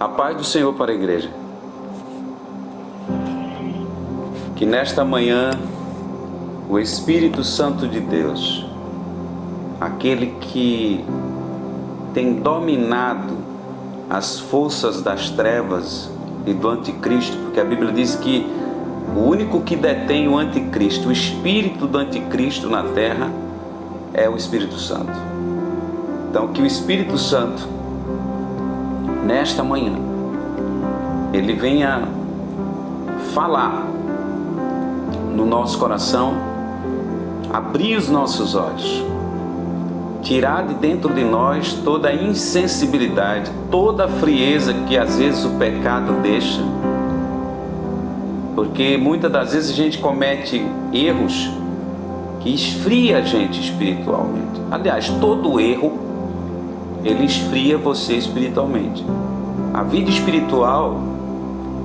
A paz do Senhor para a igreja. Que nesta manhã o Espírito Santo de Deus, aquele que tem dominado as forças das trevas e do anticristo, porque a Bíblia diz que o único que detém o anticristo, o espírito do anticristo na terra, é o Espírito Santo. Então que o Espírito Santo, nesta manhã, ele venha falar no nosso coração, abrir os nossos olhos, tirar de dentro de nós toda a insensibilidade, toda a frieza que às vezes o pecado deixa, porque muitas das vezes a gente comete erros que esfria a gente espiritualmente. Aliás, todo erro, ele esfria você espiritualmente. A vida espiritual,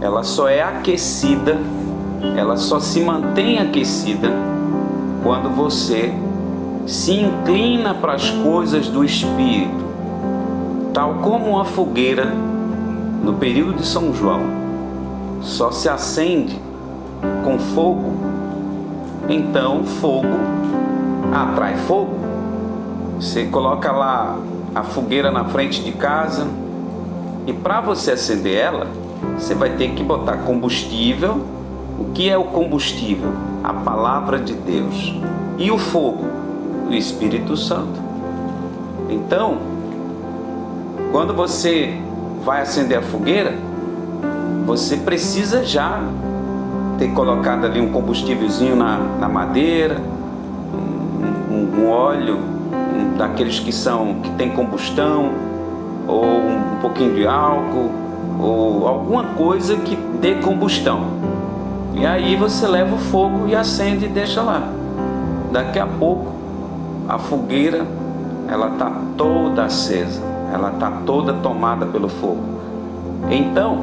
ela só é aquecida, ela só se mantém aquecida quando você se inclina para as coisas do Espírito, tal como uma fogueira no período de São João só se acende com fogo. Então fogo atrai fogo. Você coloca lá a fogueira na frente de casa e para você acender ela, você vai ter que botar combustível. O que é o combustível? A palavra de Deus. E o fogo? O Espírito Santo. Então, quando você vai acender a fogueira, você precisa já ter colocado ali um combustívelzinho na madeira, um óleo, daqueles que tem combustão, ou um pouquinho de álcool, ou alguma coisa que dê combustão. E aí você leva o fogo e acende e deixa lá. Daqui a pouco a fogueira, ela está toda acesa, ela está toda tomada pelo fogo. Então,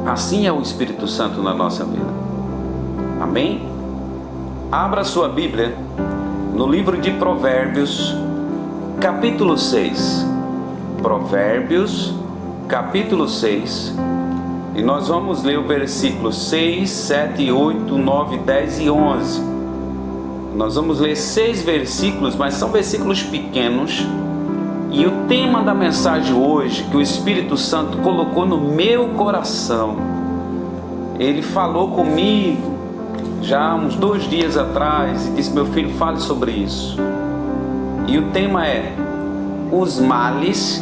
assim é o Espírito Santo na nossa vida. Amém? Abra sua Bíblia no livro de Provérbios, capítulo 6. Provérbios, capítulo 6. E nós vamos ler o versículo 6, 7, 8, 9, 10 e 11. Nós vamos ler 6 versículos, mas são versículos pequenos. E o tema da mensagem hoje, que o Espírito Santo colocou no meu coração, ele falou comigo já uns 2 dias atrás e disse: meu filho, fale sobre isso. E o tema é: os males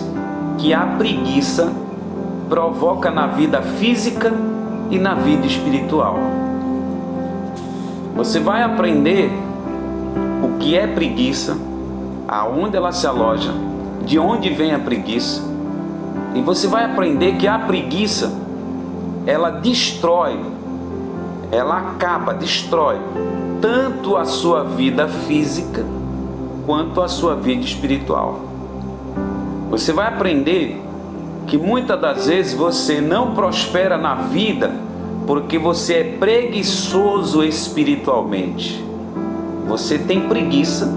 que a preguiça provoca na vida física e na vida espiritual. Você vai aprender o que é preguiça, aonde ela se aloja, de onde vem a preguiça, e você vai aprender que a preguiça, ela destrói, ela acaba, destrói tanto a sua vida física quanto a sua vida espiritual. Você vai aprender que muitas das vezes você não prospera na vida porque você é preguiçoso espiritualmente. Você tem preguiça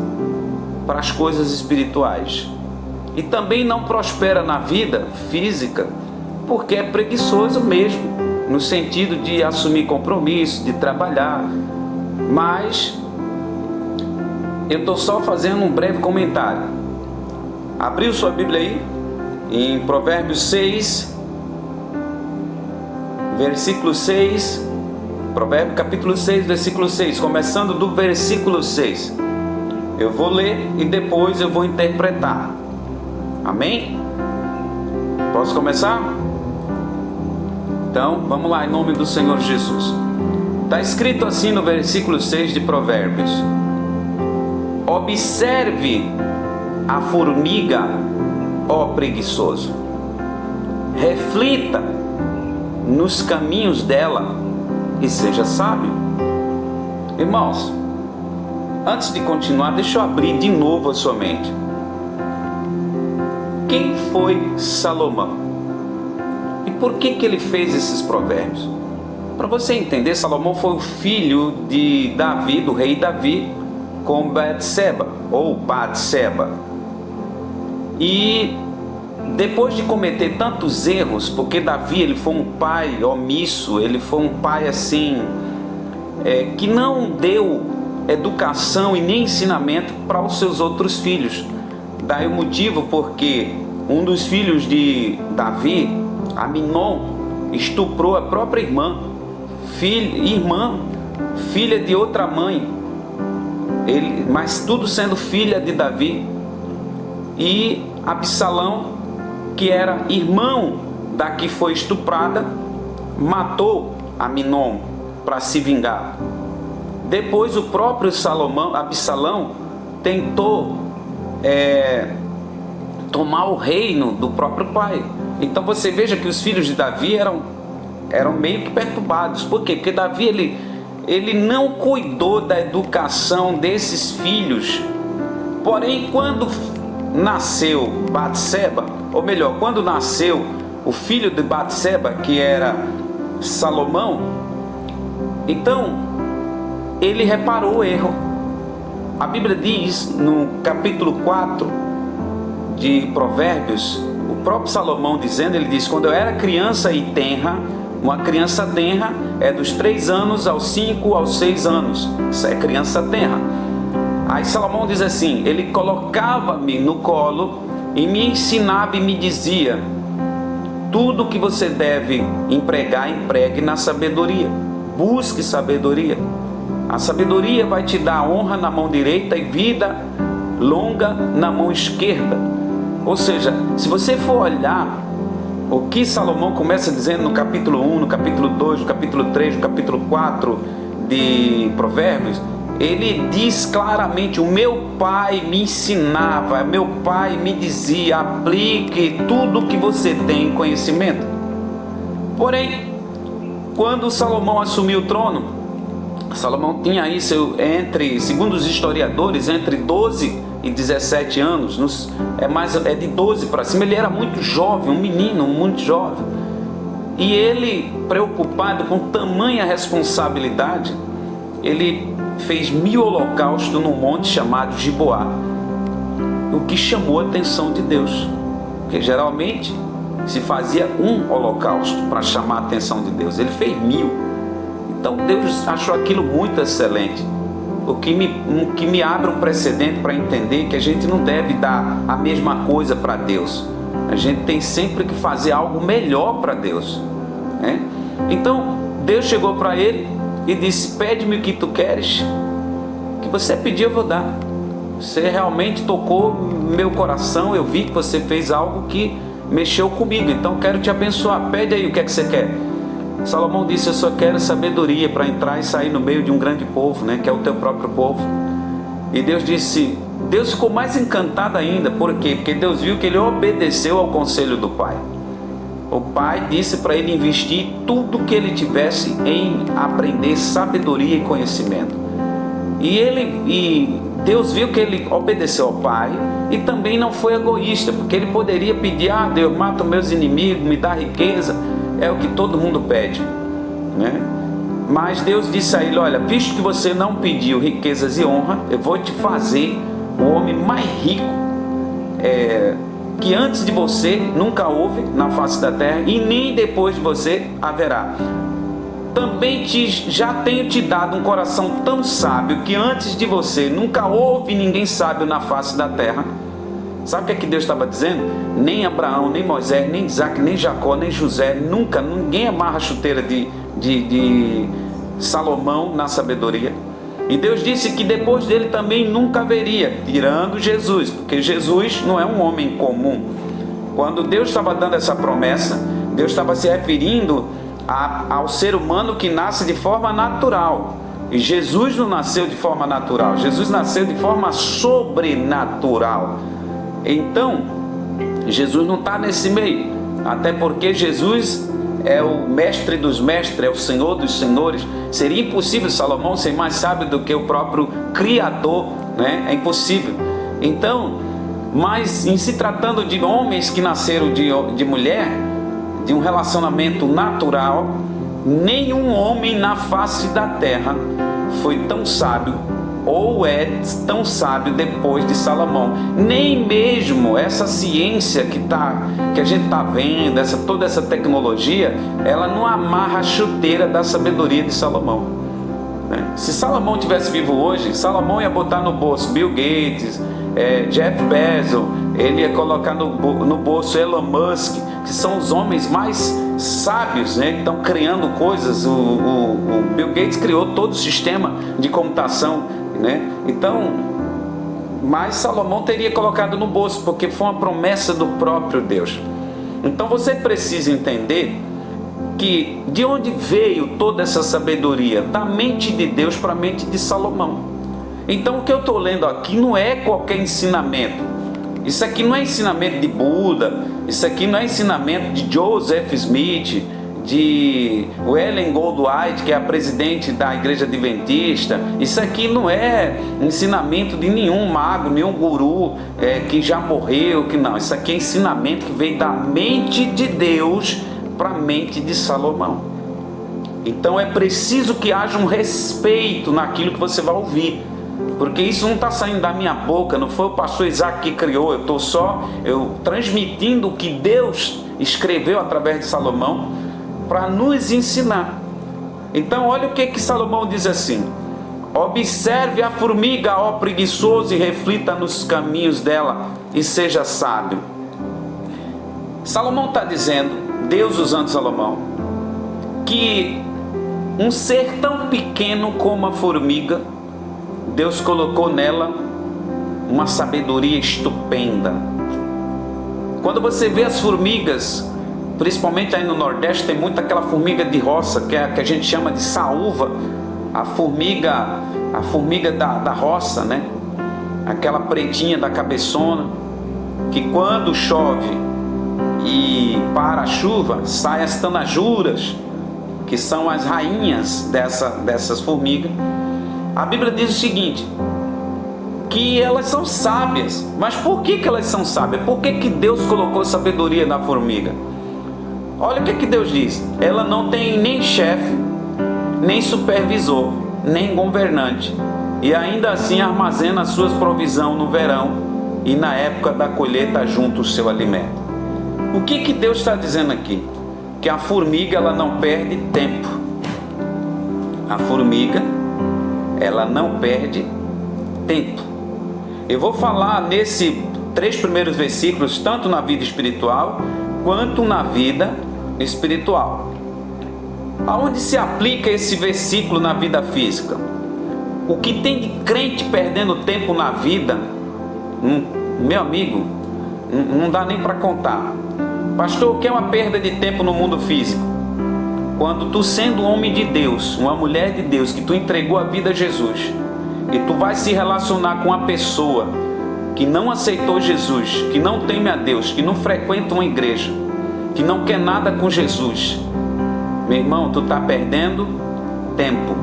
para as coisas espirituais. E também não prospera na vida física porque é preguiçoso mesmo, no sentido de assumir compromisso, de trabalhar. Mas eu estou só fazendo um breve comentário. Abriu sua Bíblia aí em Provérbios 6, versículo 6. Provérbios capítulo 6, versículo 6, começando do versículo 6. Eu vou ler e depois eu vou interpretar. Amém? Posso começar? Então, vamos lá, em nome do Senhor Jesus. Está escrito assim no versículo 6 de Provérbios: observe a formiga, ó preguiçoso, reflita nos caminhos dela e seja sábio. Irmãos, antes de continuar, deixa eu abrir de novo a sua mente. Quem foi Salomão? E por que ele fez esses provérbios? Para você entender, Salomão foi o filho de Davi, do rei Davi, com Betseba, ou Batseba. E depois de cometer tantos erros, porque Davi ele foi um pai omisso, ele foi um pai assim, que não deu educação e nem ensinamento para os seus outros filhos. Daí o motivo porque um dos filhos de Davi, Aminon, estuprou a própria irmã, filha de outra mãe, mas tudo sendo filha de Davi. E Absalão, que era irmão da que foi estuprada, matou Aminon para se vingar. Depois o próprio Absalão tentou tomar o reino do próprio pai. Então você veja que os filhos de Davi eram meio que perturbados. Por quê? Porque Davi ele não cuidou da educação desses filhos. Porém, quando nasceu Batseba, ou melhor, quando nasceu o filho de Batseba, que era Salomão, então ele reparou o erro. A Bíblia diz no capítulo 4 de Provérbios, o próprio Salomão dizendo, ele diz: quando eu era criança e tenra, uma criança tenra é dos 3 anos aos 5 aos 6 anos, isso é criança tenra. Aí Salomão diz assim: ele colocava-me no colo e me ensinava e me dizia: tudo que você deve empregar, empregue na sabedoria, busque sabedoria. A sabedoria vai te dar honra na mão direita e vida longa na mão esquerda. Ou seja, se você for olhar o que Salomão começa dizendo no capítulo 1, no capítulo 2, no capítulo 3, no capítulo 4 de Provérbios, ele diz claramente: o meu pai me ensinava, meu pai me dizia, aplique tudo que você tem em conhecimento. Porém, quando Salomão assumiu o trono, Salomão tinha aí segundo os historiadores, entre 12 e 17 anos, é de 12 para cima. Ele era muito jovem, um menino muito jovem. E ele, preocupado com tamanha responsabilidade, ele fez 1000 holocaustos num monte chamado Gibeá, o que chamou a atenção de Deus, porque geralmente se fazia um holocausto para chamar a atenção de Deus. Ele fez 1000. Então Deus achou aquilo muito excelente, o que me abre um precedente para entender que a gente não deve dar a mesma coisa para Deus. A gente tem sempre que fazer algo melhor para Deus, né? Então Deus chegou para ele e disse: pede-me o que tu queres, o que você pedir eu vou dar. Você realmente tocou meu coração, eu vi que você fez algo que mexeu comigo, então quero te abençoar. Pede aí o que é que você quer. Salomão disse: eu só quero sabedoria para entrar e sair no meio de um grande povo, né, que é o teu próprio povo. E Deus ficou mais encantado ainda. Por quê? Porque Deus viu que ele obedeceu ao conselho do pai. O pai disse para ele investir tudo que ele tivesse em aprender sabedoria e conhecimento. E Deus viu que ele obedeceu ao pai e também não foi egoísta, porque ele poderia pedir: Deus, mata os meus inimigos, me dá riqueza. É o que todo mundo pede, né? Mas Deus disse a ele: olha, visto que você não pediu riquezas e honra, eu vou te fazer o homem mais rico que antes de você nunca houve na face da terra, e nem depois de você haverá. Também já tenho te dado um coração tão sábio que antes de você nunca houve ninguém sábio na face da terra. Sabe o que Deus estava dizendo? Nem Abraão, nem Moisés, nem Isaac, nem Jacó, nem José, ninguém amarra a chuteira de Salomão na sabedoria. E Deus disse que depois dele também nunca haveria, tirando Jesus, porque Jesus não é um homem comum. Quando Deus estava dando essa promessa, Deus estava se referindo ao ser humano que nasce de forma natural. E Jesus não nasceu de forma natural, Jesus nasceu de forma sobrenatural. Então, Jesus não está nesse meio, até porque Jesus é o mestre dos mestres, é o Senhor dos senhores. Seria impossível Salomão ser mais sábio do que o próprio Criador, né? É impossível. Então, mas em se tratando de homens que nasceram de mulher, de um relacionamento natural, nenhum homem na face da terra foi tão sábio ou é tão sábio depois de Salomão. Nem mesmo essa ciência que a gente está vendo, toda essa tecnologia, ela não amarra a chuteira da sabedoria de Salomão, né? Se Salomão tivesse vivo hoje, Salomão ia botar no bolso Bill Gates, Jeff Bezos, ele ia colocar no bolso Elon Musk, que são os homens mais sábios, né, que estão criando coisas. O Bill Gates criou todo o sistema de computação, né? Então, mas Salomão teria colocado no bolso, porque foi uma promessa do próprio Deus. Então você precisa entender que de onde veio toda essa sabedoria? Da mente de Deus para a mente de Salomão. Então o que eu estou lendo aqui não é qualquer ensinamento. Isso aqui não é ensinamento de Buda, isso aqui não é ensinamento de Joseph Smith, de Ellen Goldwhite, que é a presidente da Igreja Adventista. Isso aqui não é ensinamento de nenhum mago, nenhum guru que já morreu, que não. Isso aqui é ensinamento que veio da mente de Deus para a mente de Salomão. Então é preciso que haja um respeito naquilo que você vai ouvir, porque isso não está saindo da minha boca, não foi o pastor Isaac que criou, eu estou só transmitindo o que Deus escreveu através de Salomão para nos ensinar. Então olha o que Salomão diz assim: observe a formiga, ó preguiçoso, e reflita nos caminhos dela e seja sábio. Salomão está dizendo, Deus usando Salomão, que um ser tão pequeno como a formiga, Deus colocou nela uma sabedoria estupenda. Quando você vê as formigas, principalmente aí no Nordeste, tem muito aquela formiga de roça, que é a que a gente chama de saúva, a formiga da roça, né? Aquela pretinha da cabeçona, que quando chove e para a chuva, saem as tanajuras, que são as rainhas dessas formigas. A Bíblia diz o seguinte, que elas são sábias. Mas por que elas são sábias? Por que Deus colocou sabedoria na formiga? Olha o que Deus diz: ela não tem nem chefe, nem supervisor, nem governante, e ainda assim armazena as suas provisões no verão e na época da colheita junto o seu alimento. O que Deus está dizendo aqui? Que a formiga, ela não perde tempo. A formiga, ela não perde tempo. Eu vou falar nesses 3 primeiros versículos, tanto na vida espiritual quanto na vida espiritual. Aonde se aplica esse versículo na vida física? O que tem de crente perdendo tempo na vida, meu amigo, não dá nem para contar. Pastor, o que é uma perda de tempo no mundo físico? Quando tu, sendo um homem de Deus, uma mulher de Deus, que tu entregou a vida a Jesus, e tu vai se relacionar com uma pessoa que não aceitou Jesus, que não teme a Deus, que não frequenta uma igreja, que não quer nada com Jesus, meu irmão, tu está perdendo tempo,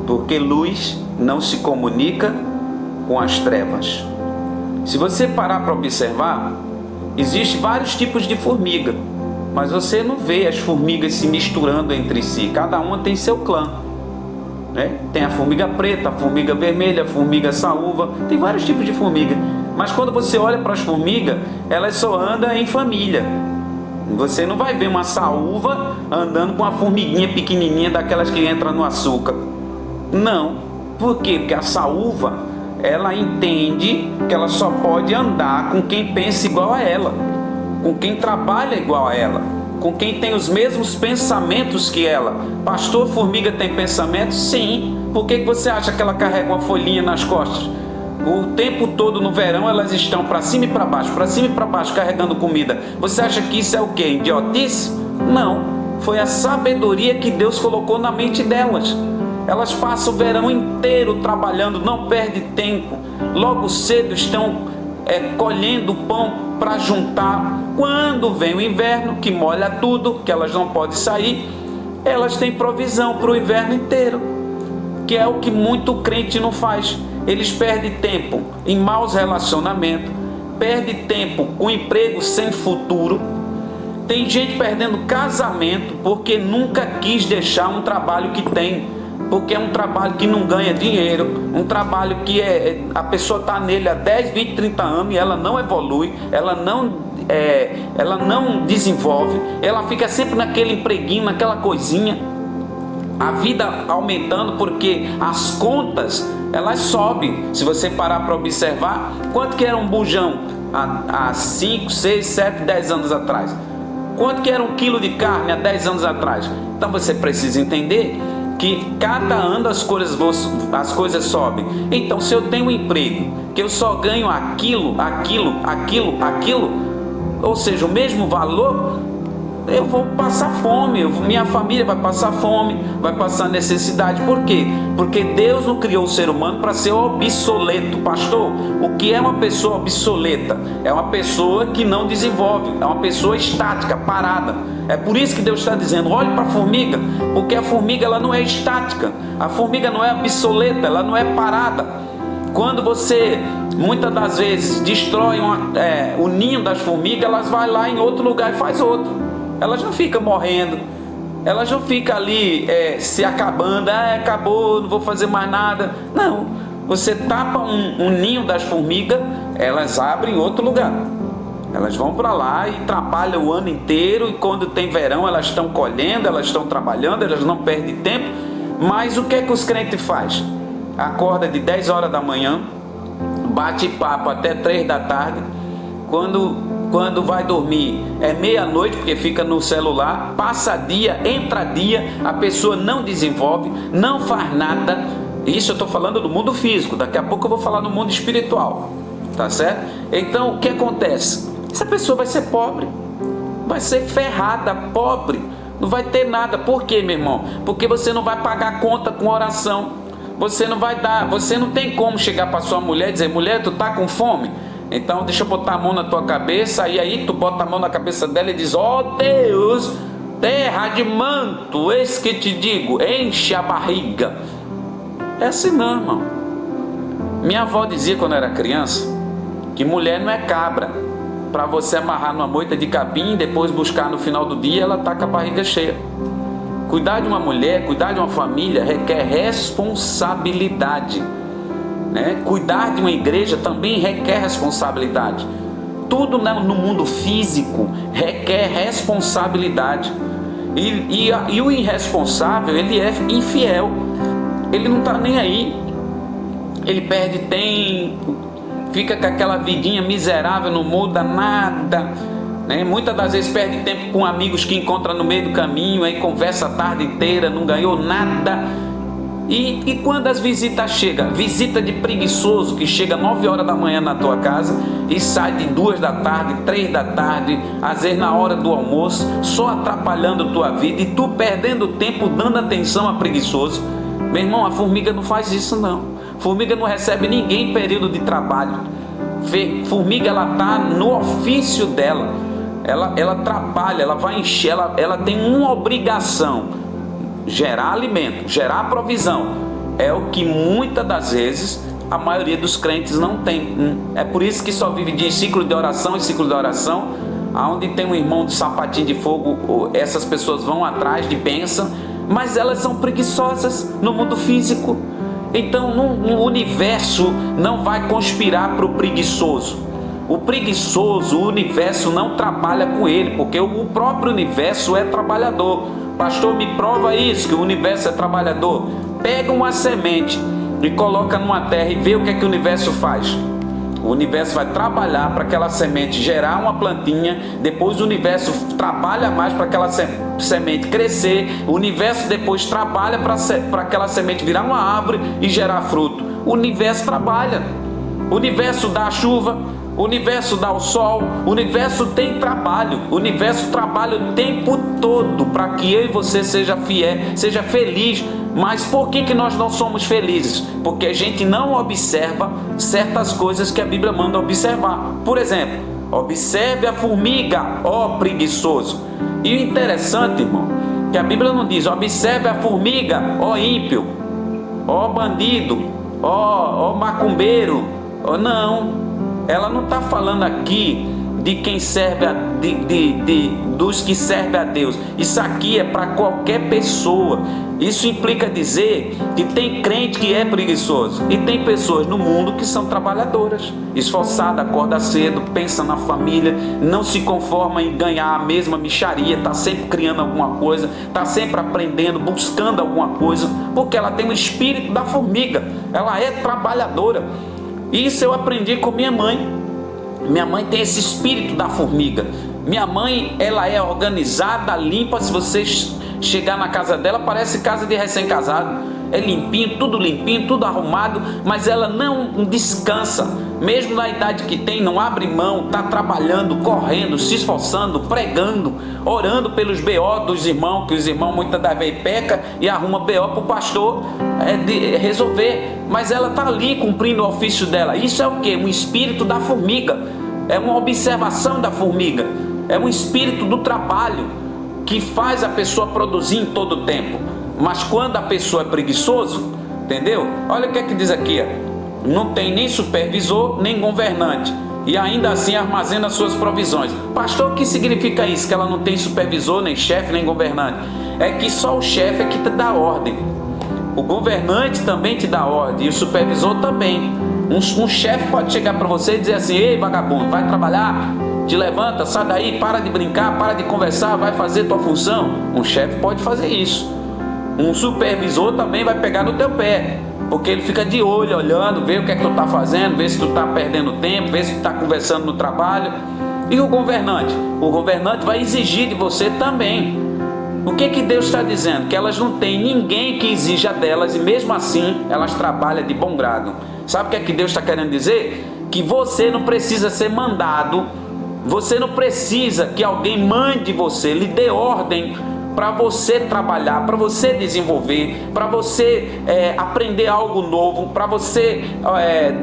porque luz não se comunica com as trevas. Se você parar para observar, existem vários tipos de formiga, mas você não vê as formigas se misturando entre si. Cada uma tem seu clã, né? Tem a formiga preta, a formiga vermelha, a formiga saúva, tem vários tipos de formiga. Mas quando você olha para as formigas, elas só andam em família. Você não vai ver uma saúva andando com uma formiguinha pequenininha daquelas que entra no açúcar. Não. Por quê? Porque a saúva, ela entende que ela só pode andar com quem pensa igual a ela, com quem trabalha igual a ela, com quem tem os mesmos pensamentos que ela. Pastor, formiga tem pensamentos? Sim. Por que você acha que ela carrega uma folhinha nas costas? O tempo todo no verão elas estão para cima e para baixo, carregando comida. Você acha que isso é o quê? Idiotice? Não. Foi a sabedoria que Deus colocou na mente delas. Elas passam o verão inteiro trabalhando, não perdem tempo. Logo cedo estão colhendo pão para juntar. Quando vem o inverno, que molha tudo, que elas não podem sair, elas têm provisão para o inverno inteiro, que é o que muito crente não faz. Eles perdem tempo em maus relacionamentos, perdem tempo com emprego sem futuro. Tem gente perdendo casamento porque nunca quis deixar um trabalho que tem. porque é um trabalho que não ganha dinheiro, um trabalho que a pessoa está nele há 10, 20, 30 anos e ela não evolui, ela não desenvolve, ela fica sempre naquele empreguinho, naquela coisinha, a vida aumentando porque as contas elas sobem. Se você parar para observar, quanto que era um bujão há 5, 6, 7, 10 anos atrás? Quanto que era um quilo de carne há 10 anos atrás? Então você precisa entender que cada ano as coisas sobem. Então, se eu tenho um emprego que eu só ganho aquilo, ou seja, o mesmo valor, eu vou passar fome, minha família vai passar fome, vai passar necessidade. Por quê? Porque Deus não criou o ser humano para ser obsoleto. Pastor, o que é uma pessoa obsoleta? É uma pessoa que não desenvolve, é uma pessoa estática, parada. É por isso que Deus está dizendo, olhe para a formiga, porque a formiga ela não é estática, a formiga não é obsoleta, ela não é parada. Quando você, muitas das vezes, destrói o ninho das formigas, elas vão lá em outro lugar e faz outro. Elas não ficam morrendo, elas não ficam ali se acabando, acabou, não vou fazer mais nada. Não, você tapa um ninho das formigas, elas abrem em outro lugar. Elas vão para lá e trabalham o ano inteiro, e quando tem verão elas estão colhendo, elas estão trabalhando, elas não perdem tempo. Mas o que é que os crentes fazem? Acorda de 10 horas da manhã, bate papo até 3 da tarde, quando vai dormir é meia-noite, porque fica no celular, passa dia, entra dia, a pessoa não desenvolve, não faz nada. Isso eu estou falando do mundo físico, daqui a pouco eu vou falar do mundo espiritual, tá certo? Então o que acontece? Essa pessoa vai ser pobre, vai ser ferrada, pobre, não vai ter nada. Por quê, meu irmão? Porque você não vai pagar conta com oração, você não tem como chegar para sua mulher e dizer, mulher, tu tá com fome? Então deixa eu botar a mão na tua cabeça, e aí tu bota a mão na cabeça dela e diz, ó Deus, terra de manto, eis que te digo, enche a barriga. É assim não, irmão. Minha avó dizia quando eu era criança, que mulher não é cabra, para você amarrar numa moita de capim e depois buscar no final do dia, ela tá com a barriga cheia. Cuidar de uma mulher, cuidar de uma família requer responsabilidade, né? Cuidar de uma igreja também requer responsabilidade. Tudo no mundo físico requer responsabilidade. E o irresponsável, ele é infiel, ele não está nem aí, ele perde tempo, fica com aquela vidinha miserável, não muda nada, né? Muitas das vezes perde tempo com amigos que encontra no meio do caminho, aí conversa a tarde inteira, não ganhou nada. E quando as visitas chegam, visita de preguiçoso que chega 9 horas da manhã na tua casa e sai de 2 da tarde, 3 da tarde, às vezes na hora do almoço, só atrapalhando tua vida e tu perdendo tempo dando atenção a preguiçoso. Meu irmão, a formiga não faz isso não. Formiga não recebe ninguém em período de trabalho. Formiga, ela está no ofício dela, ela trabalha, ela vai encher, ela tem uma obrigação: gerar alimento, gerar provisão. É o que muitas das vezes a maioria dos crentes não tem. É por isso que só vive de ciclo de oração e ciclo de oração. Aonde tem um irmão de sapatinho de fogo, essas pessoas vão atrás de bênção, mas elas são preguiçosas no mundo físico. Então no universo não vai conspirar para o preguiçoso. O preguiçoso, o universo não trabalha com ele, porque o próprio universo é trabalhador. Pastor, me prova isso, que o universo é trabalhador. Pega uma semente e coloca numa terra e vê o que é que o universo faz. O universo vai trabalhar para aquela semente gerar uma plantinha, depois o universo trabalha mais para aquela semente crescer, o universo depois trabalha para aquela semente virar uma árvore e gerar fruto. O universo trabalha, o universo dá a chuva, o universo dá o sol, o universo tem trabalho, o universo trabalha o tempo todo para que eu e você seja fiel, seja feliz. Mas por que nós não somos felizes? Porque a gente não observa certas coisas que a Bíblia manda observar. Por exemplo, observe a formiga, ó preguiçoso. E o interessante, irmão, que a Bíblia não diz observe a formiga, ó ímpio, ó bandido, ó macumbeiro. Não, ela não está falando aqui de quem serve a dos que servem a Deus. Isso aqui é para qualquer pessoa. Isso implica dizer que tem crente que é preguiçoso e tem pessoas no mundo que são trabalhadoras, esforçadas, acorda cedo, pensa na família, não se conforma em ganhar a mesma mixaria, está sempre criando alguma coisa, está sempre aprendendo, buscando alguma coisa, porque ela tem o espírito da formiga, ela é trabalhadora. Isso eu aprendi com minha mãe. Minha mãe tem esse espírito da formiga. Minha mãe, ela é organizada, limpa. Se vocês chegar na casa dela, parece casa de recém-casado. É limpinho, tudo arrumado, mas ela não descansa. Mesmo na idade que tem, não abre mão, está trabalhando, correndo, se esforçando, pregando, orando pelos BO dos irmãos, que os irmãos muitas das vezes pecam e arruma BO para o pastor resolver. Mas ela está ali cumprindo o ofício dela. Isso é o quê? Um espírito da formiga. É uma observação da formiga. É um espírito do trabalho que faz a pessoa produzir em todo o tempo. Mas quando a pessoa é preguiçoso, entendeu? Olha o que é que diz aqui, ó. Não tem nem supervisor, nem governante, e ainda assim armazena suas provisões. Pastor, o que significa isso? Que ela não tem supervisor, nem chefe, nem governante? É que só o chefe é que te dá ordem. O governante também te dá ordem, e o supervisor também. Um chefe pode chegar para você e dizer assim: ei, vagabundo, vai trabalhar? Te levanta, sai daí, para de brincar, para de conversar, vai fazer tua função. Um chefe pode fazer isso. Um supervisor também vai pegar no teu pé, porque ele fica de olho, olhando, vê o que é que tu está fazendo, vê se tu está perdendo tempo, vê se tu está conversando no trabalho. E o governante? O governante vai exigir de você também. O que que Deus está dizendo? Que elas não têm ninguém que exija delas, e mesmo assim elas trabalham de bom grado. Sabe o que é que Deus está querendo dizer? Que você não precisa ser mandado, você não precisa que alguém mande você, lhe dê ordem para você trabalhar, para você desenvolver, para você aprender algo novo, para você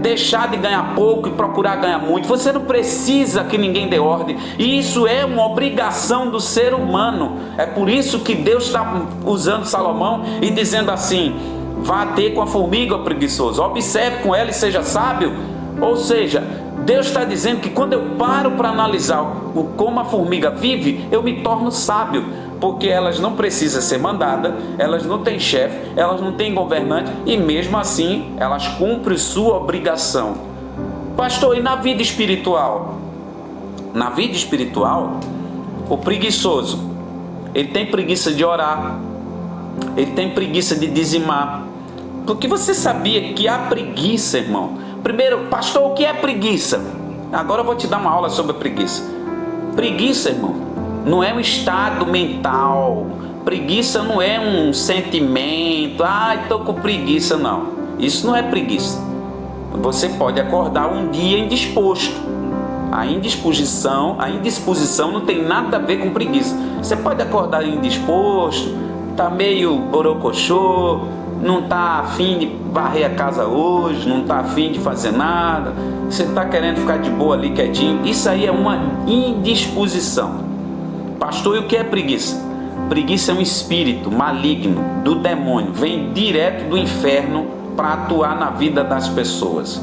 deixar de ganhar pouco e procurar ganhar muito. Você não precisa que ninguém dê ordem, e isso é uma obrigação do ser humano. É por isso que Deus está usando Salomão e dizendo assim: vá ter com a formiga, preguiçoso, observe com ela e seja sábio. Ou seja, Deus está dizendo que quando eu paro para analisar como a formiga vive, eu me torno sábio, porque elas não precisam ser mandadas, elas não têm chefe, elas não têm governante, e mesmo assim elas cumprem sua obrigação. Pastor, e na vida espiritual? Na vida espiritual, o preguiçoso, ele tem preguiça de orar, ele tem preguiça de dizimar, porque você sabia que a preguiça, irmão? Primeiro, pastor, o que é preguiça? Agora eu vou te dar uma aula sobre a preguiça. Preguiça, irmão, não é um estado mental. Preguiça não é um sentimento. Estou com preguiça, não. Isso não é preguiça. Você pode acordar um dia indisposto. A indisposição não tem nada a ver com preguiça. Você pode acordar indisposto, tá meio borocochô, não está afim de varrer a casa hoje, não está afim de fazer nada, você está querendo ficar de boa ali quietinho. Isso aí é uma indisposição. Pastor, e o que é preguiça? Preguiça é um espírito maligno do demônio, vem direto do inferno para atuar na vida das pessoas.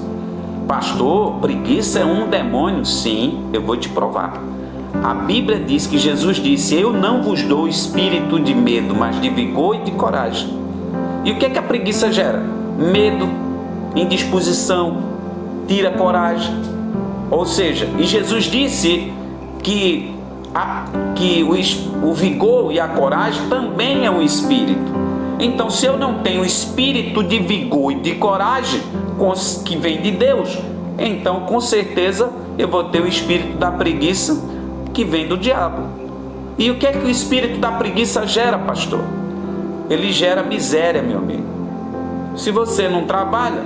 Pastor, preguiça é um demônio? Sim, eu vou te provar. A Bíblia diz que Jesus disse: eu não vos dou espírito de medo, mas de vigor e de coragem. E o que é que a preguiça gera? Medo, indisposição, tira coragem. Ou seja, e Jesus disse que o vigor e a coragem também é um espírito. Então, se eu não tenho espírito de vigor e de coragem que vem de Deus, então com certeza eu vou ter o espírito da preguiça que vem do diabo. E o que é que o espírito da preguiça gera, pastor? Ele gera miséria, meu amigo. Se você não trabalha,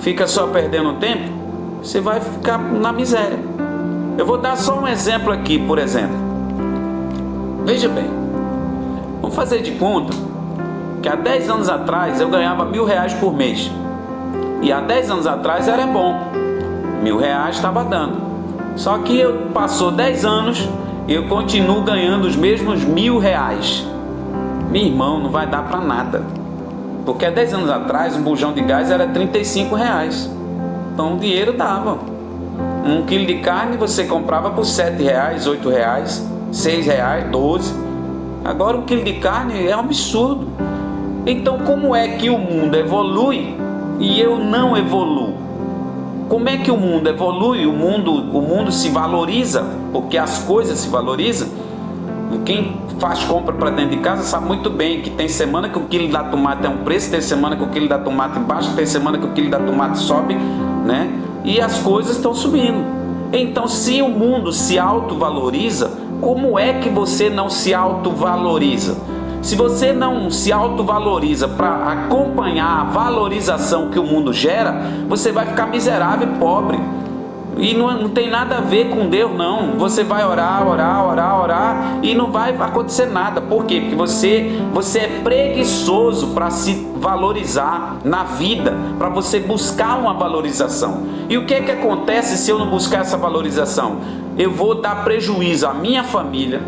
fica só perdendo tempo, você vai ficar na miséria. Eu vou dar só um exemplo aqui, por exemplo. Veja bem, vamos fazer de conta que há 10 anos atrás eu ganhava R$1.000 por mês. E há 10 anos atrás era bom, R$1.000 estava dando. Só que passou 10 anos e eu continuo ganhando os mesmos R$1.000. Meu irmão, não vai dar para nada, porque há 10 anos atrás um bujão de gás era R$35, então o dinheiro dava. Um quilo de carne você comprava por R$7, R$8, R$6, 12. Agora um quilo de carne é um absurdo. Então como é que o mundo evolui e eu não evoluo? Como é que o mundo evolui? O mundo se valoriza, porque as coisas se valorizam. Quem faz compra para dentro de casa sabe muito bem que tem semana que o quilo da tomate é um preço, tem semana que o quilo da tomate baixa, tem semana que o quilo da tomate sobe, né? E as coisas estão subindo. Então, se o mundo se autovaloriza, como é que você não se autovaloriza? Se você não se autovaloriza para acompanhar a valorização que o mundo gera, você vai ficar miserável e pobre. E não tem nada a ver com Deus, não. Você vai orar e não vai acontecer nada. Por quê? Porque você é preguiçoso para se valorizar na vida, para você buscar uma valorização. E o que é que acontece se eu não buscar essa valorização? Eu vou dar prejuízo à minha família,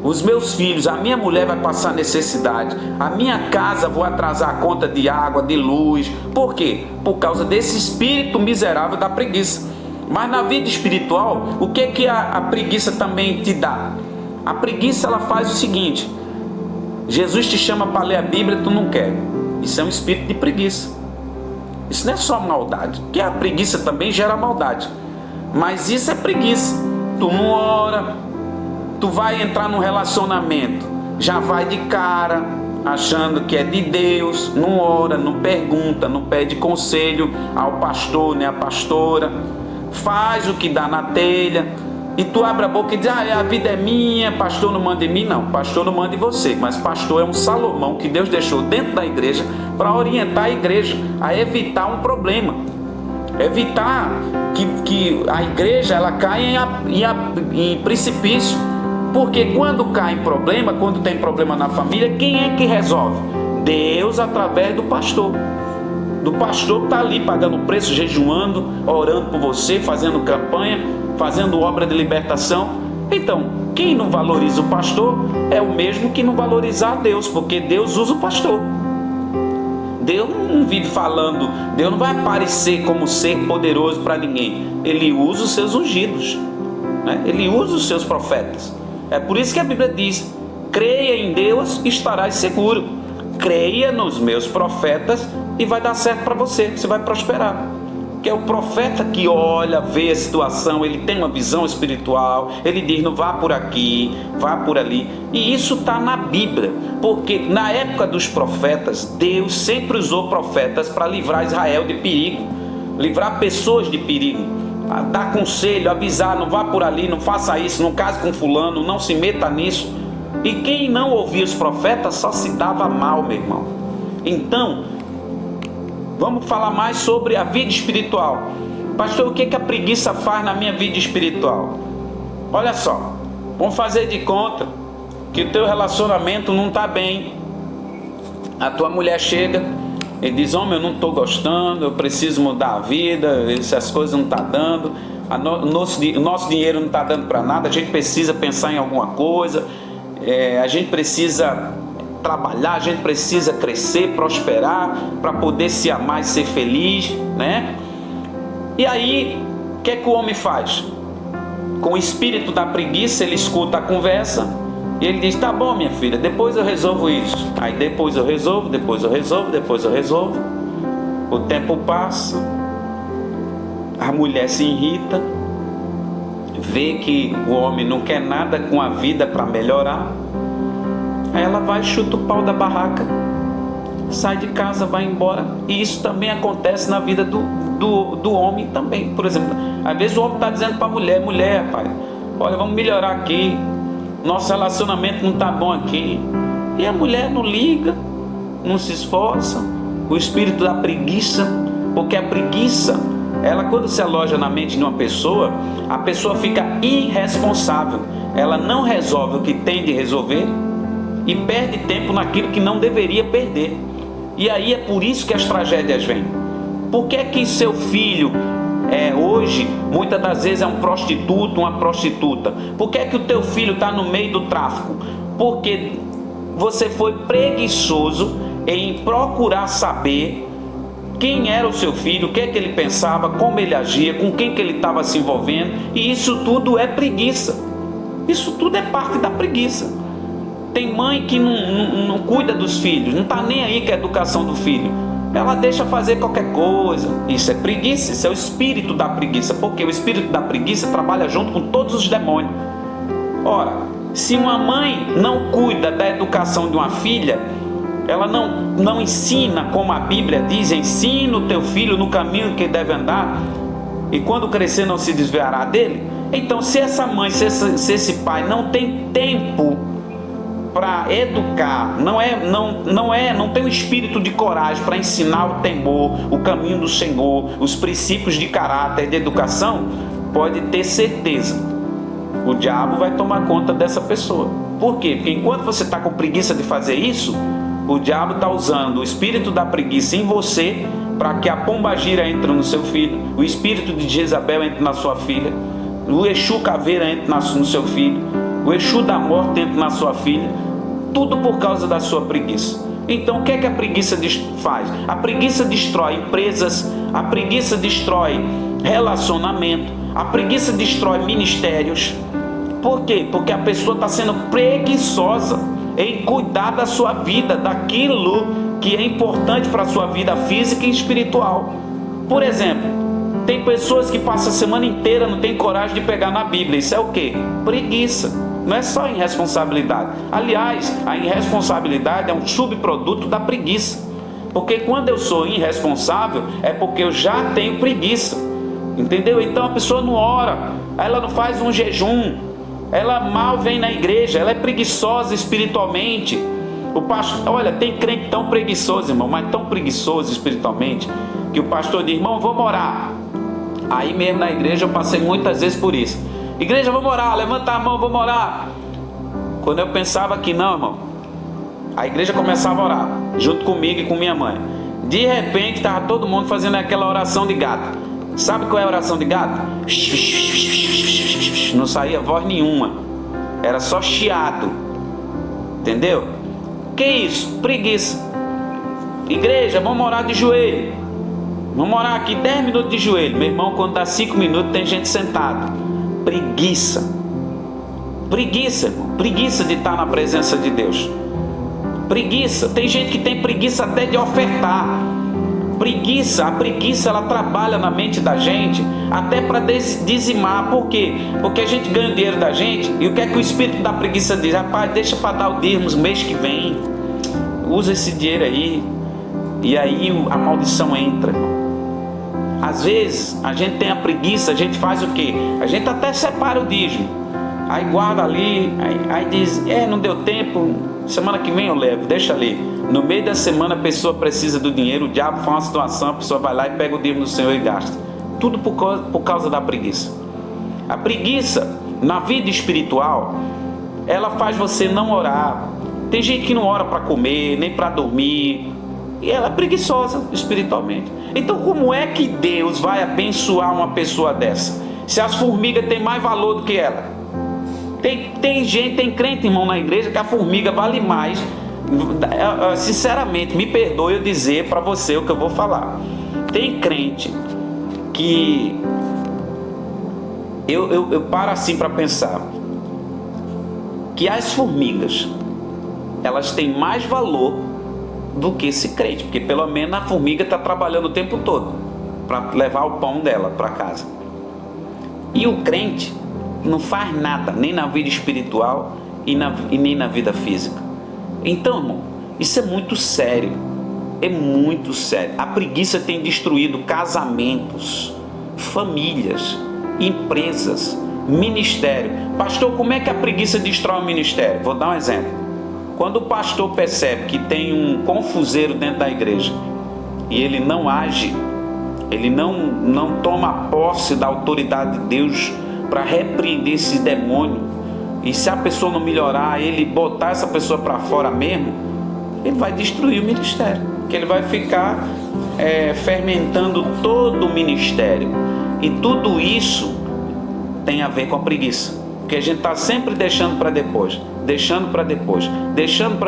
os meus filhos, a minha mulher vai passar necessidade, a minha casa vou atrasar a conta de água, de luz. Por quê? Por causa desse espírito miserável da preguiça. Mas na vida espiritual, o que a preguiça também te dá? A preguiça ela faz o seguinte: Jesus te chama para ler a Bíblia e tu não quer. Isso é um espírito de preguiça. Isso não é só maldade, porque a preguiça também gera maldade. Mas isso é preguiça. Tu não ora, tu vai entrar num relacionamento, já vai de cara, achando que é de Deus, não ora, não pergunta, não pede conselho ao pastor nem à pastora. Faz o que dá na telha, e tu abre a boca e diz: a vida é minha, pastor não manda em mim. Não, pastor não manda em você, mas pastor é um Salomão que Deus deixou dentro da igreja para orientar a igreja a evitar um problema, evitar que a igreja ela caia em precipício. Porque quando cai em problema, quando tem problema na família, quem é que resolve? Deus, através do pastor. Do pastor que está ali pagando preço, jejuando, orando por você, fazendo campanha, fazendo obra de libertação. Então, quem não valoriza o pastor é o mesmo que não valorizar Deus, porque Deus usa o pastor. Deus não vive falando, Deus não vai aparecer como ser poderoso para ninguém. Ele usa os seus ungidos, né? Ele usa os seus profetas. É por isso que a Bíblia diz: creia em Deus e estarás seguro. Creia nos meus profetas e vai dar certo para você, você vai prosperar. Que é o profeta que olha, vê a situação, ele tem uma visão espiritual, ele diz: não vá por aqui, vá por ali. E isso está na Bíblia, porque na época dos profetas, Deus sempre usou profetas para livrar Israel de perigo, livrar pessoas de perigo, dar conselho, avisar: não vá por ali, não faça isso, não case com fulano, não se meta nisso. E quem não ouvia os profetas só se dava mal, meu irmão. Então, vamos falar mais sobre a vida espiritual. Pastor, o que a preguiça faz na minha vida espiritual? Olha só, vamos fazer de conta que o teu relacionamento não está bem. A tua mulher chega e diz: homem, eu não estou gostando, eu preciso mudar a vida, essas coisas não estão dando, o nosso dinheiro não está dando para nada, a gente precisa pensar em alguma coisa. A gente precisa trabalhar, a gente precisa crescer, prosperar, para poder se amar e ser feliz, né? E aí, o que o homem faz? Com o espírito da preguiça, ele escuta a conversa e ele diz: tá bom, minha filha, depois eu resolvo isso. Aí depois eu resolvo. O tempo passa, a mulher se irrita, vê que o homem não quer nada com a vida para melhorar. Aí ela vai, chuta o pau da barraca, sai de casa, vai embora. E isso também acontece na vida do homem também. Por exemplo, às vezes o homem está dizendo para a mulher: mulher, rapaz, olha, vamos melhorar aqui, nosso relacionamento não está bom aqui. E a mulher não liga, não se esforça. O espírito da preguiça, porque a preguiça, ela, quando se aloja na mente de uma pessoa, a pessoa fica irresponsável. Ela não resolve o que tem de resolver e perde tempo naquilo que não deveria perder. E aí é por isso que as tragédias vêm. Por que que seu filho hoje, muitas das vezes, é um prostituto, uma prostituta? Por que que o teu filho está no meio do tráfico? Porque você foi preguiçoso em procurar saber quem era o seu filho, o que é que ele pensava, como ele agia, com quem que ele estava se envolvendo. E isso tudo é preguiça. Isso tudo é parte da preguiça. Tem mãe que não cuida dos filhos, não está nem aí com a educação do filho. Ela deixa fazer qualquer coisa. Isso é preguiça, isso é o espírito da preguiça. Porque o espírito da preguiça trabalha junto com todos os demônios. Ora, se uma mãe não cuida da educação de uma filha, ela não ensina, como a Bíblia diz, ensina o teu filho no caminho que deve andar, e quando crescer não se desviará dele. Então, se essa mãe, se esse pai não tem tempo para educar, não tem o espírito de coragem para ensinar o temor, o caminho do Senhor, os princípios de caráter, de educação, pode ter certeza, o diabo vai tomar conta dessa pessoa. Por quê? Porque enquanto você está com preguiça de fazer isso, o diabo está usando o espírito da preguiça em você para que a pombagira entre no seu filho, o espírito de Jezabel entre na sua filha, o Exu caveira entre no seu filho, o Exu da morte entre na sua filha, tudo por causa da sua preguiça. Então o que é que a preguiça faz? A preguiça destrói empresas, a preguiça destrói relacionamento, a preguiça destrói ministérios. Por quê? Porque a pessoa está sendo preguiçosa em cuidar da sua vida, daquilo que é importante para a sua vida física e espiritual. Por exemplo, tem pessoas que passam a semana inteira não tem coragem de pegar na Bíblia. Isso é o quê? Preguiça. Não é só irresponsabilidade. Aliás, a irresponsabilidade é um subproduto da preguiça. Porque quando eu sou irresponsável, é porque eu já tenho preguiça. Entendeu? Então a pessoa não ora, ela não faz um jejum, ela mal vem na igreja, ela é preguiçosa espiritualmente. O pastor, olha, tem crente tão preguiçoso, irmão, mas tão preguiçoso espiritualmente, que o pastor diz: irmão, vamos orar. Aí mesmo na igreja eu passei muitas vezes por isso. Igreja, vamos orar, levanta a mão, vamos orar. Quando eu pensava que não, irmão, a igreja começava a orar, junto comigo e com minha mãe. De repente estava todo mundo fazendo aquela oração de gato. Sabe qual é a oração de gato? Não saía voz nenhuma, era só chiado. Entendeu? Que isso? Preguiça. Igreja, vamos orar de joelho. Vamos orar aqui 10 minutos de joelho. Meu irmão, quando dá 5 minutos tem gente sentada. Preguiça. Preguiça, irmão. Preguiça de estar na presença de Deus. Preguiça. Tem gente que tem preguiça até de ofertar. Preguiça, a preguiça ela trabalha na mente da gente até para dizimar. Por quê? Porque a gente ganha o dinheiro da gente, e o que é que o espírito da preguiça diz? Rapaz, deixa para dar o dízimo mês que vem, usa esse dinheiro aí, e aí a maldição entra. Às vezes a gente tem a preguiça, a gente faz o quê? A gente até separa o dízimo, aí guarda ali, aí diz: não deu tempo, semana que vem eu levo, deixa ali. No meio da semana a pessoa precisa do dinheiro, o diabo faz uma situação, a pessoa vai lá e pega o dízimo do Senhor e gasta. Tudo por causa da preguiça. A preguiça na vida espiritual, ela faz você não orar. Tem gente que não ora para comer, nem para dormir, e ela é preguiçosa espiritualmente. Então como é que Deus vai abençoar uma pessoa dessa, se as formigas têm mais valor do que ela? Tem gente, tem crente, irmão, na igreja que a formiga vale mais. Sinceramente, me perdoe eu dizer para você o que eu vou falar. Tem crente que eu paro assim para pensar que as formigas, elas têm mais valor do que esse crente, porque pelo menos a formiga está trabalhando o tempo todo para levar o pão dela para casa, e o crente não faz nada, nem na vida espiritual e nem na vida física. Então, irmão, isso é muito sério. É muito sério. A preguiça tem destruído casamentos, famílias, empresas, ministério. Pastor, como é que a preguiça destrói o ministério? Vou dar um exemplo. Quando o pastor percebe que tem um confuseiro dentro da igreja e ele não age, ele não toma posse da autoridade de Deus para repreender esse demônio, e se a pessoa não melhorar, ele botar essa pessoa para fora mesmo, ele vai destruir o ministério, que ele vai ficar fermentando todo o ministério. E tudo isso tem a ver com a preguiça, porque a gente está sempre deixando para depois, deixando para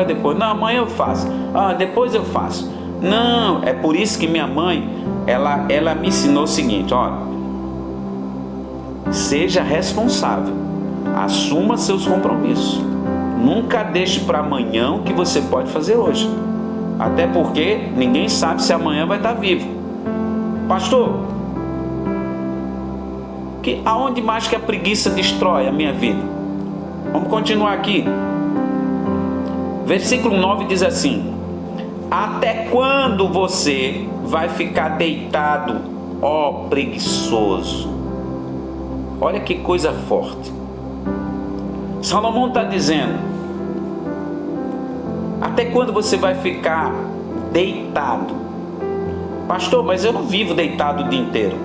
depois. Não, amanhã eu faço, depois eu faço. Não, é por isso que minha mãe, ela me ensinou o seguinte, olha, seja responsável, assuma seus compromissos, nunca deixe para amanhã o que você pode fazer hoje, até porque ninguém sabe se amanhã vai estar vivo. Pastor, aonde mais que a preguiça destrói a minha vida? Vamos continuar aqui. Versículo 9 diz assim: até quando você vai ficar deitado, ó preguiçoso? Olha que coisa forte. Salomão está dizendo: até quando você vai ficar deitado? Pastor, mas eu não vivo deitado o dia inteiro.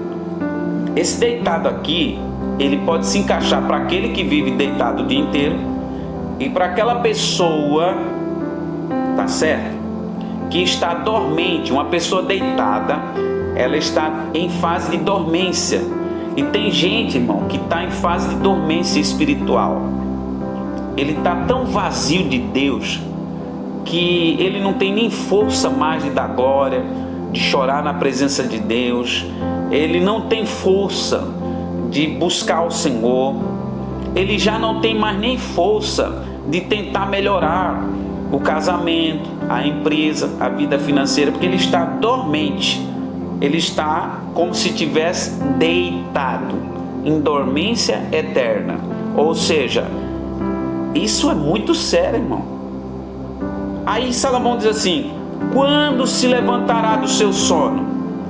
Esse deitado aqui, ele pode se encaixar para aquele que vive deitado o dia inteiro e para aquela pessoa, tá certo? Que está dormente. Uma pessoa deitada, ela está em fase de dormência. E tem gente, irmão, que está em fase de dormência espiritual. Ele está tão vazio de Deus que ele não tem nem força mais de dar glória, de chorar na presença de Deus. Ele não tem força de buscar o Senhor. Ele já não tem mais nem força de tentar melhorar o casamento, a empresa, a vida financeira, porque ele está dormente. Ele está como se tivesse deitado em dormência eterna. Ou seja, isso é muito sério, irmão. Aí Salomão diz assim: quando se levantará do seu sono?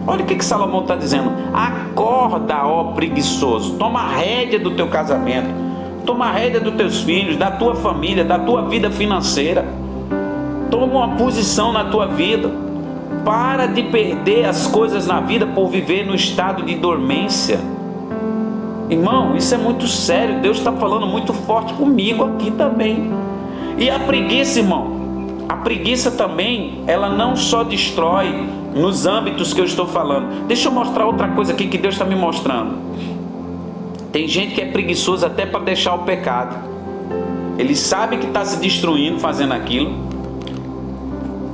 Olha o que Salomão está dizendo: acorda, ó preguiçoso, toma a rédea do teu casamento, toma a rédea dos teus filhos, da tua família, da tua vida financeira. Toma uma posição na tua vida. Para de perder as coisas na vida por viver no estado de dormência. Irmão, isso é muito sério. Deus está falando muito forte comigo aqui também. E a preguiça, irmão, a preguiça também, ela não só destrói nos âmbitos que eu estou falando. Deixa eu mostrar outra coisa aqui que Deus está me mostrando. Tem gente que é preguiçoso até para deixar o pecado. Ele sabe que está se destruindo fazendo aquilo,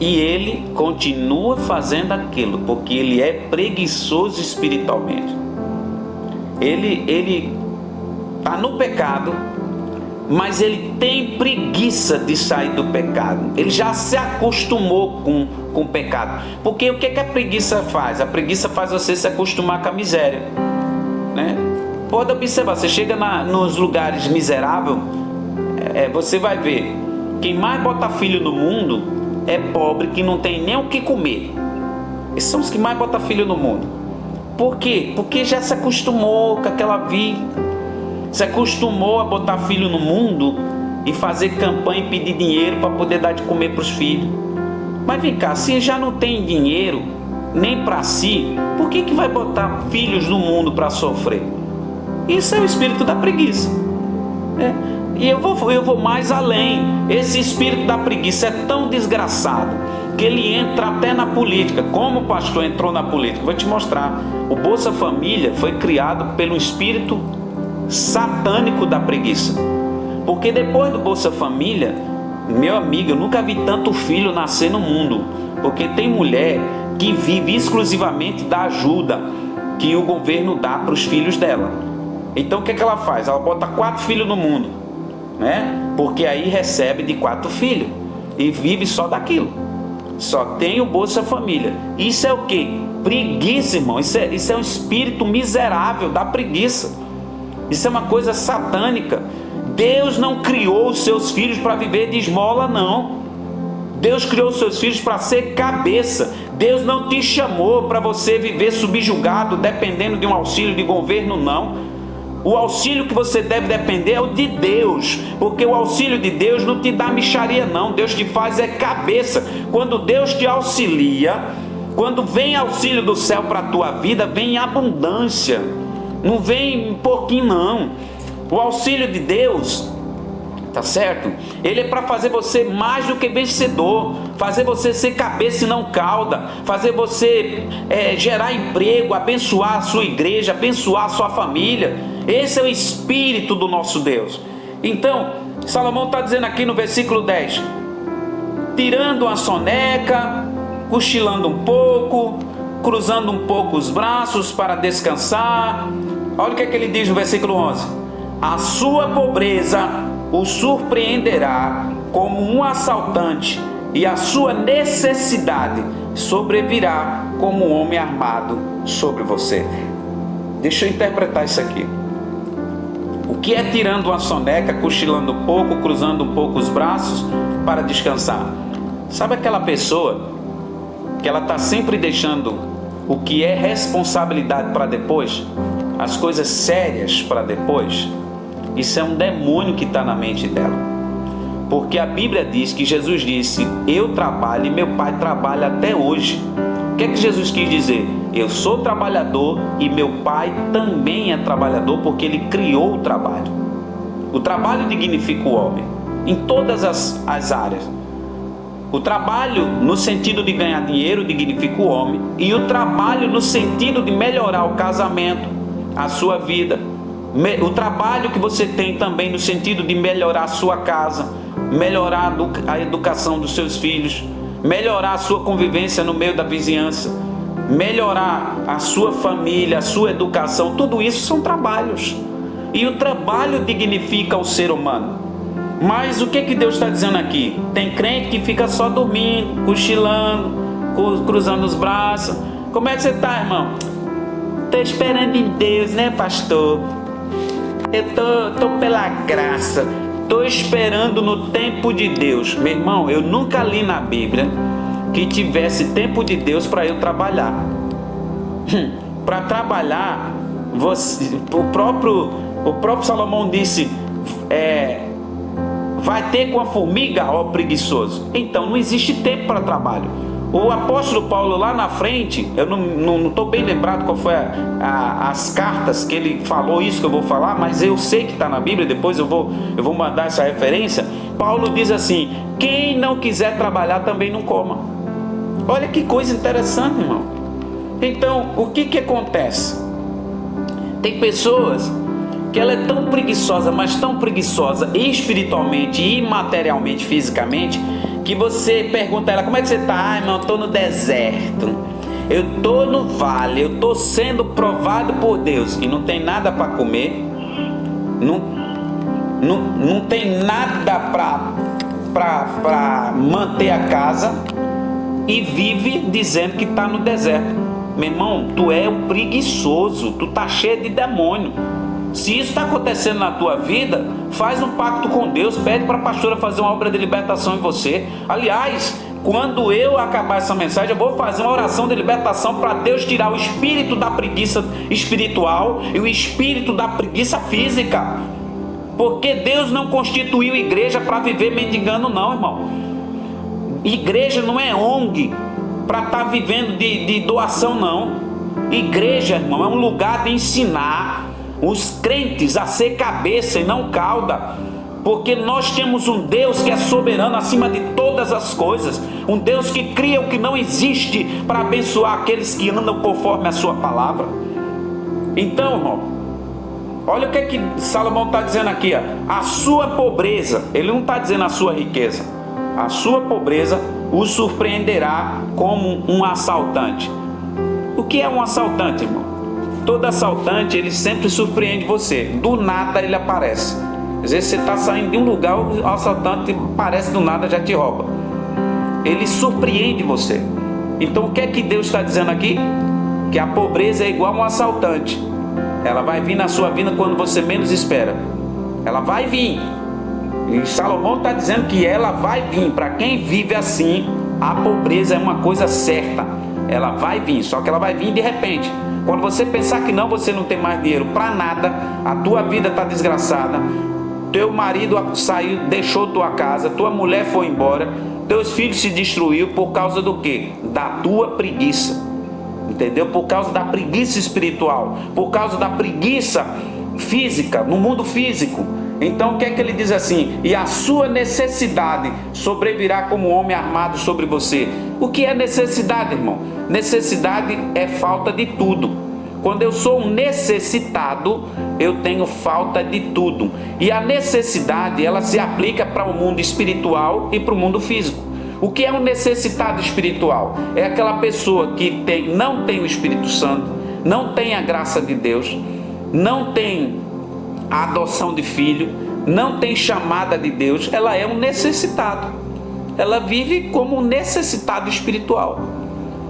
e ele continua fazendo aquilo, porque ele é preguiçoso espiritualmente. Ele está no pecado, mas ele tem preguiça de sair do pecado. Ele já se acostumou com o pecado. Porque o que a preguiça faz? A preguiça faz você se acostumar com a miséria, né? Pode observar, você chega nos lugares miseráveis, você vai ver, quem mais bota filho no mundo é pobre que não tem nem o que comer. Esses são os que mais botam filho no mundo. Por quê? Porque já se acostumou com aquela vida. Se acostumou a botar filho no mundo e fazer campanha e pedir dinheiro para poder dar de comer para os filhos. Mas vem cá, se já não tem dinheiro nem para si, por que vai botar filhos no mundo para sofrer? Isso é o espírito da preguiça. E eu vou mais além. Esse espírito da preguiça é tão desgraçado que ele entra até na política. Como o pastor entrou na política? Vou te mostrar. O Bolsa Família foi criado pelo espírito satânico da preguiça. Porque depois do Bolsa Família, meu amigo, eu nunca vi tanto filho nascer no mundo. Porque tem mulher que vive exclusivamente da ajuda que o governo dá para os filhos dela. Então o que ela faz? Ela bota 4 filhos no mundo, né? Porque aí recebe de 4 filhos e vive só daquilo. Só tem o Bolsa Família. Isso é o que? Preguiça, irmão. Isso é um espírito miserável da preguiça. Isso é uma coisa satânica. Deus não criou os seus filhos para viver de esmola, não. Deus criou os seus filhos para ser cabeça. Deus não te chamou para você viver subjugado, dependendo de um auxílio de governo, não. O auxílio que você deve depender é o de Deus, porque o auxílio de Deus não te dá mixaria, não. Deus te faz cabeça. Quando Deus te auxilia, quando vem auxílio do céu para a tua vida, vem em abundância, não vem um pouquinho, não. O auxílio de Deus, tá certo? Ele é para fazer você mais do que vencedor, fazer você ser cabeça e não cauda, fazer você gerar emprego, abençoar a sua igreja, abençoar a sua família. Esse é o espírito do nosso Deus. Então, Salomão está dizendo aqui no versículo 10: tirando a soneca, cochilando um pouco, cruzando um pouco os braços para descansar. Olha o que ele diz no versículo 11: a sua pobreza o surpreenderá como um assaltante, e a sua necessidade sobrevirá como um homem armado sobre você. Deixa eu interpretar isso aqui. O que é tirando uma soneca, cochilando um pouco, cruzando um pouco os braços para descansar? Sabe aquela pessoa que ela está sempre deixando o que é responsabilidade para depois, as coisas sérias para depois? Isso é um demônio que está na mente dela. Porque a Bíblia diz que Jesus disse: eu trabalho e meu Pai trabalha até hoje. O que é que Jesus quis dizer? Eu sou trabalhador e meu Pai também é trabalhador, porque Ele criou o trabalho. O trabalho dignifica o homem em todas as áreas. O trabalho no sentido de ganhar dinheiro dignifica o homem, e o trabalho no sentido de melhorar o casamento, a sua vida. O trabalho que você tem também no sentido de melhorar a sua casa, melhorar a educação dos seus filhos, melhorar a sua convivência no meio da vizinhança, melhorar a sua família, a sua educação. Tudo isso são trabalhos, e o trabalho dignifica o ser humano. Mas o que Deus está dizendo aqui? Tem crente que fica só dormindo, cochilando, cruzando os braços. Como é que você está, irmão? Estou esperando em Deus, né, pastor? Eu tô pela graça, estou esperando no tempo de Deus. Meu irmão, eu nunca li na Bíblia que tivesse tempo de Deus para eu trabalhar. Para trabalhar, o próprio Salomão disse: vai ter com a formiga, ó preguiçoso. Então não existe tempo para trabalho. O apóstolo Paulo lá na frente, eu não estou bem lembrado qual foi as cartas que ele falou isso que eu vou falar, mas eu sei que está na Bíblia, depois eu vou mandar essa referência. Paulo diz assim: quem não quiser trabalhar também não coma. Olha que coisa interessante, irmão. Então, o que acontece? Tem pessoas que ela é tão preguiçosa, mas tão preguiçosa espiritualmente e materialmente, fisicamente, que você pergunta a ela: como é que você está? Irmão, eu estou no deserto, eu estou no vale, eu estou sendo provado por Deus, e não tem nada para comer, não tem nada para manter a casa, e vive dizendo que está no deserto. Meu irmão, tu é um preguiçoso, tu está cheio de demônio. Se isso está acontecendo na tua vida, faz um pacto com Deus, pede para a pastora fazer uma obra de libertação em você. Aliás, quando eu acabar essa mensagem, eu vou fazer uma oração de libertação para Deus tirar o espírito da preguiça espiritual e o espírito da preguiça física. Porque Deus não constituiu igreja para viver mendigando, não, irmão. Igreja não é ONG para estar vivendo de doação, não. Igreja, irmão, é um lugar de ensinar os crentes a ser cabeça e não cauda, porque nós temos um Deus que é soberano acima de todas as coisas, um Deus que cria o que não existe para abençoar aqueles que andam conforme a sua palavra. Então, irmão, olha o que Salomão está dizendo aqui, ó. A sua pobreza, ele não está dizendo a sua riqueza, a sua pobreza o surpreenderá como um assaltante. O que é um assaltante, irmão? Todo assaltante, ele sempre surpreende você. Do nada ele aparece. Às vezes você está saindo de um lugar, o assaltante aparece do nada, já te rouba. Ele surpreende você. Então o que é que Deus está dizendo aqui? Que a pobreza é igual a um assaltante. Ela vai vir na sua vida quando você menos espera. Ela vai vir. E Salomão está dizendo que ela vai vir. Para quem vive assim, a pobreza é uma coisa certa. Ela vai vir, só que ela vai vir de repente. Quando você pensar que não, você não tem mais dinheiro para nada, a tua vida está desgraçada, teu marido saiu, deixou tua casa, tua mulher foi embora, teus filhos se destruiu por causa do quê? Da tua preguiça, entendeu? Por causa da preguiça espiritual, por causa da preguiça física, no mundo físico. Então o que é que ele diz assim? E a sua necessidade sobrevirá como um homem armado sobre você. O que é necessidade, irmão? Necessidade é falta de tudo. Quando eu sou um necessitado, eu tenho falta de tudo. E a necessidade, ela se aplica para o mundo espiritual e para o mundo físico. O que é um necessitado espiritual? É aquela pessoa que não tem o Espírito Santo, não tem a graça de Deus, não tem a adoção de filho, não tem chamada de Deus. Ela é um necessitado. Ela vive como um necessitado espiritual.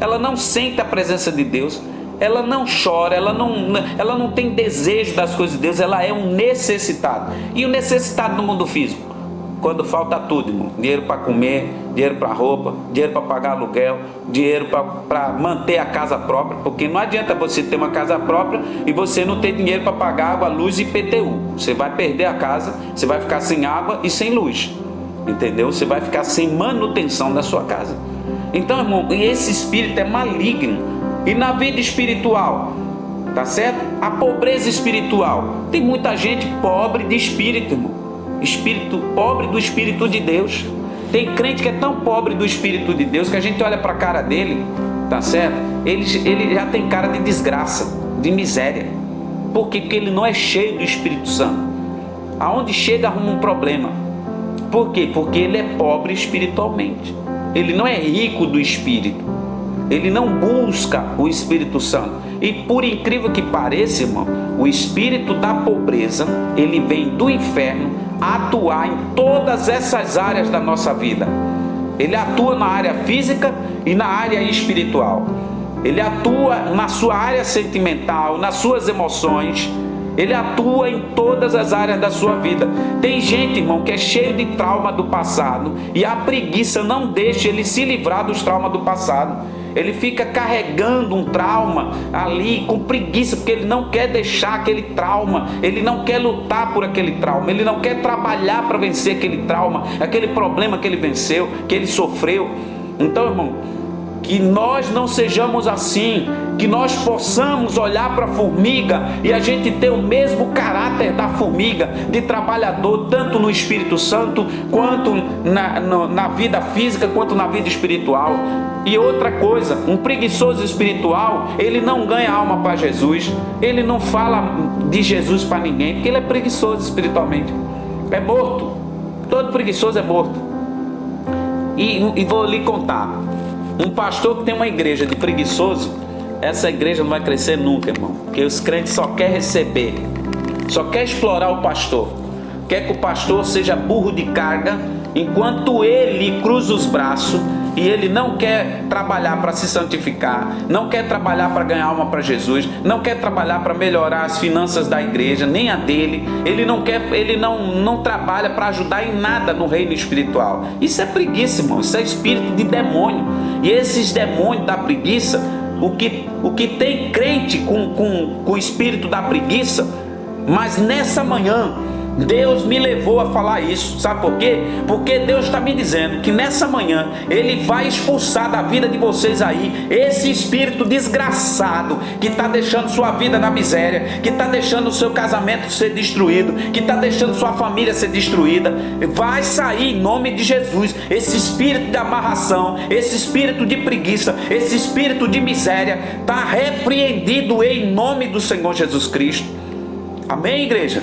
Ela não sente a presença de Deus, ela não chora, ela não tem desejo das coisas de Deus. Ela é um necessitado. E o necessitado no mundo físico? Quando falta tudo, irmão. Dinheiro para comer, dinheiro para roupa, dinheiro para pagar aluguel, dinheiro para manter a casa própria, porque não adianta você ter uma casa própria e você não ter dinheiro para pagar água, luz e IPTU. Você vai perder a casa, você vai ficar sem água e sem luz, entendeu? Você vai ficar sem manutenção da sua casa. Então, irmão, esse espírito é maligno. E na vida espiritual, tá certo? A pobreza espiritual. Tem muita gente pobre de espírito, irmão. Espírito pobre do Espírito de Deus. Tem crente que é tão pobre do Espírito de Deus que a gente olha para a cara dele, tá certo? Ele já tem cara de desgraça, de miséria. Por quê? Porque ele não é cheio do Espírito Santo. Aonde chega arruma um problema. Por quê? Porque ele é pobre espiritualmente. Ele não é rico do Espírito. Ele não busca o Espírito Santo. E por incrível que pareça, irmão, o espírito da pobreza, ele vem do inferno atuar em todas essas áreas da nossa vida. Ele atua na área física e na área espiritual. Ele atua na sua área sentimental, nas suas emoções. Ele atua em todas as áreas da sua vida. Tem gente, irmão, que é cheio de trauma do passado e a preguiça não deixa ele se livrar dos traumas do passado. Ele fica carregando um trauma ali com preguiça, porque ele não quer deixar aquele trauma, ele não quer lutar por aquele trauma, ele não quer trabalhar para vencer aquele trauma, aquele problema que ele venceu, que ele sofreu. Então, irmão, que nós não sejamos assim, que nós possamos olhar para a formiga e a gente ter o mesmo caráter da formiga, de trabalhador, tanto no Espírito Santo, quanto na vida física, quanto na vida espiritual. E outra coisa, um preguiçoso espiritual, ele não ganha alma para Jesus, ele não fala de Jesus para ninguém, porque ele é preguiçoso espiritualmente, é morto. Todo preguiçoso é morto. E vou lhe contar, um pastor que tem uma igreja de preguiçoso, essa igreja não vai crescer nunca, irmão, porque os crentes só querem receber, só quer explorar o pastor, quer que o pastor seja burro de carga, enquanto ele cruza os braços e ele não quer trabalhar para se santificar, não quer trabalhar para ganhar alma para Jesus, não quer trabalhar para melhorar as finanças da igreja, nem a dele. Ele não trabalha para ajudar em nada no reino espiritual. Isso é preguiça, irmão, isso é espírito de demônio. E esses demônios da preguiça, o que tem crente com o espírito da preguiça, mas nessa manhã Deus me levou a falar isso. Sabe por quê? Porque Deus está me dizendo que nessa manhã Ele vai expulsar da vida de vocês aí esse espírito desgraçado que está deixando sua vida na miséria, que está deixando o seu casamento ser destruído, que está deixando sua família ser destruída. Vai sair em nome de Jesus esse espírito de amarração, esse espírito de preguiça, esse espírito de miséria. Está repreendido em nome do Senhor Jesus Cristo. Amém, igreja?